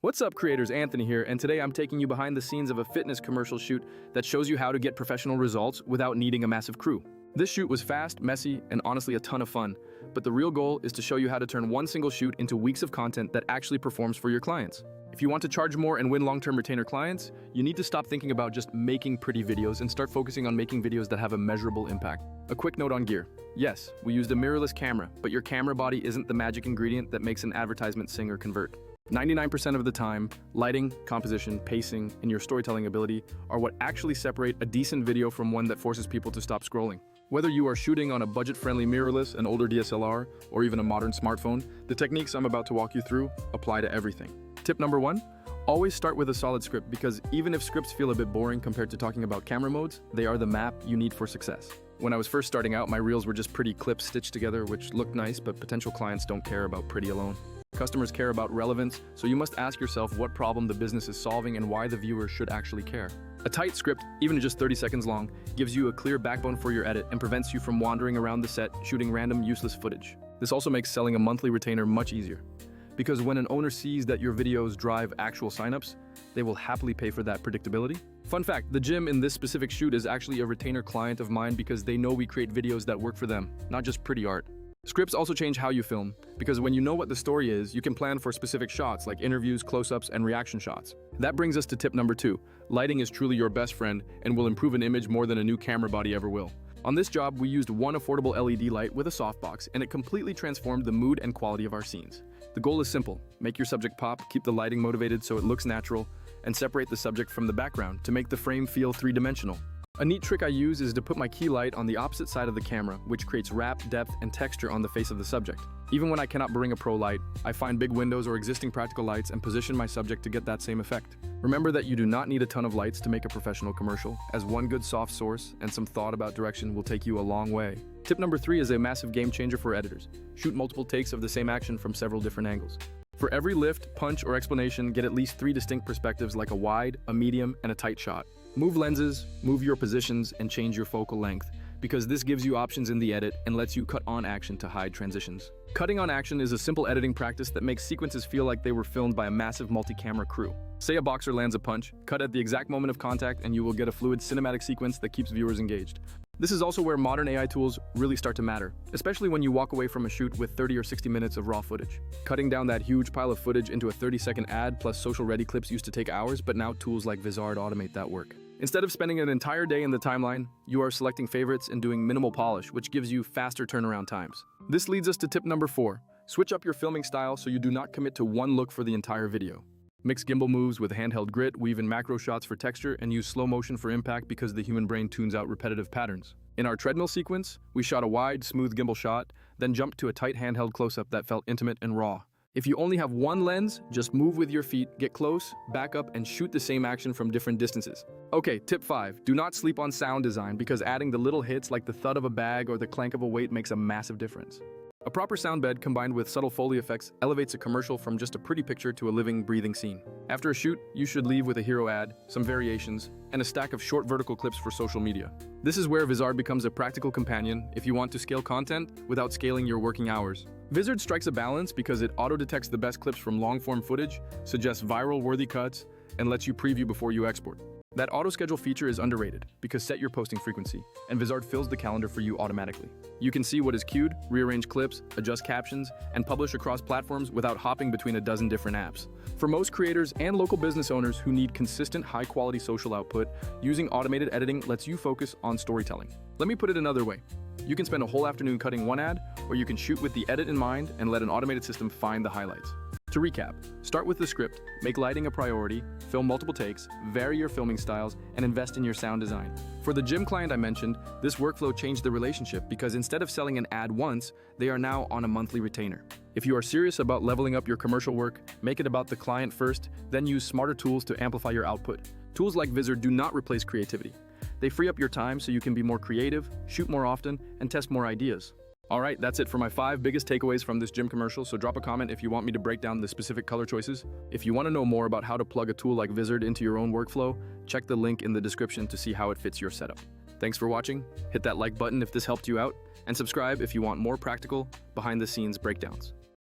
What's up, creators? Anthony here, and today I'm taking you behind the scenes of a fitness commercial shoot that shows you how to get professional results without needing a massive crew. This shoot was fast, messy, and honestly a ton of fun, but the real goal is to show you how to turn one single shoot into weeks of content that actually performs for your clients. If you want to charge more and win long-term retainer clients, you need to stop thinking about just making pretty videos and start focusing on making videos that have a measurable impact. A quick note on gear. Yes, we used a mirrorless camera, but your camera body isn't the magic ingredient that makes an advertisement sing or convert. 99% of the time, lighting, composition, pacing, and your storytelling ability are what actually separate a decent video from one that forces people to stop scrolling. Whether you are shooting on a budget-friendly mirrorless, an older DSLR, or even a modern smartphone, the techniques I'm about to walk you through apply to everything. Tip number 1, always start with a solid script, because even if scripts feel a bit boring compared to talking about camera modes, they are the map you need for success. When I was first starting out, my reels were just pretty clips stitched together, which looked nice, but potential clients don't care about pretty alone. Customers care about relevance, so you must ask yourself what problem the business is solving and why the viewer should actually care. A tight script, even just 30 seconds long, gives you a clear backbone for your edit and prevents you from wandering around the set shooting random useless footage. This also makes selling a monthly retainer much easier, because when an owner sees that your videos drive actual signups, they will happily pay for that predictability. Fun fact, the gym in this specific shoot is actually a retainer client of mine because they know we create videos that work for them, not just pretty art. Scripts also change how you film, because when you know what the story is, you can plan for specific shots like interviews, close-ups, and reaction shots. That brings us to tip number 2. Lighting is truly your best friend and will improve an image more than a new camera body ever will. On this job, we used one affordable LED light with a softbox, and it completely transformed the mood and quality of our scenes. The goal is simple: make your subject pop, keep the lighting motivated so it looks natural, and separate the subject from the background to make the frame feel three-dimensional. A neat trick I use is to put my key light on the opposite side of the camera, which creates wrap, depth, and texture on the face of the subject. Even when I cannot bring a pro light, I find big windows or existing practical lights and position my subject to get that same effect. Remember that you do not need a ton of lights to make a professional commercial, as one good soft source and some thought about direction will take you a long way. Tip number 3 is a massive game changer for editors. Shoot multiple takes of the same action from several different angles. For every lift, punch, or explanation, get at least 3 distinct perspectives like a wide, a medium, and a tight shot. Move lenses, move your positions, and change your focal length, because this gives you options in the edit and lets you cut on action to hide transitions. Cutting on action is a simple editing practice that makes sequences feel like they were filmed by a massive multi-camera crew. Say a boxer lands a punch, cut at the exact moment of contact, and you will get a fluid cinematic sequence that keeps viewers engaged. This is also where modern AI tools really start to matter, especially when you walk away from a shoot with 30 or 60 minutes of raw footage. Cutting down that huge pile of footage into a 30-second ad plus social-ready clips used to take hours, but now tools like Vizard automate that work. Instead of spending an entire day in the timeline, you are selecting favorites and doing minimal polish, which gives you faster turnaround times. This leads us to tip number 4. Switch up your filming style so you do not commit to one look for the entire video. Mix gimbal moves with handheld grit, weave in macro shots for texture, and use slow motion for impact because the human brain tunes out repetitive patterns. In our treadmill sequence, we shot a wide, smooth gimbal shot, then jumped to a tight handheld close-up that felt intimate and raw. If you only have one lens, just move with your feet, get close, back up, and shoot the same action from different distances. Okay, tip 5. Do not sleep on sound design, because adding the little hits like the thud of a bag or the clank of a weight makes a massive difference. A proper sound bed combined with subtle foley effects elevates a commercial from just a pretty picture to a living, breathing scene. After a shoot, you should leave with a hero ad, some variations, and a stack of short vertical clips for social media. This is where Vizard becomes a practical companion if you want to scale content without scaling your working hours. Vizard strikes a balance because it auto-detects the best clips from long-form footage, suggests viral-worthy cuts, and lets you preview before you export. That auto-schedule feature is underrated because set your posting frequency, and Vizard fills the calendar for you automatically. You can see what is queued, rearrange clips, adjust captions, and publish across platforms without hopping between a dozen different apps. For most creators and local business owners who need consistent, high-quality social output, using automated editing lets you focus on storytelling. Let me put it another way. You can spend a whole afternoon cutting one ad, or you can shoot with the edit in mind and let an automated system find the highlights. To recap, start with the script, make lighting a priority, film multiple takes, vary your filming styles, and invest in your sound design. For the gym client I mentioned, this workflow changed the relationship because instead of selling an ad once, they are now on a monthly retainer. If you are serious about leveling up your commercial work, make it about the client first, then use smarter tools to amplify your output. Tools like Vizard do not replace creativity. They free up your time so you can be more creative, shoot more often, and test more ideas. Alright, that's it for my 5 biggest takeaways from this gym commercial, so drop a comment if you want me to break down the specific color choices. If you want to know more about how to plug a tool like Vizard into your own workflow, check the link in the description to see how it fits your setup. Thanks for watching, hit that like button if this helped you out, and subscribe if you want more practical, behind-the-scenes breakdowns.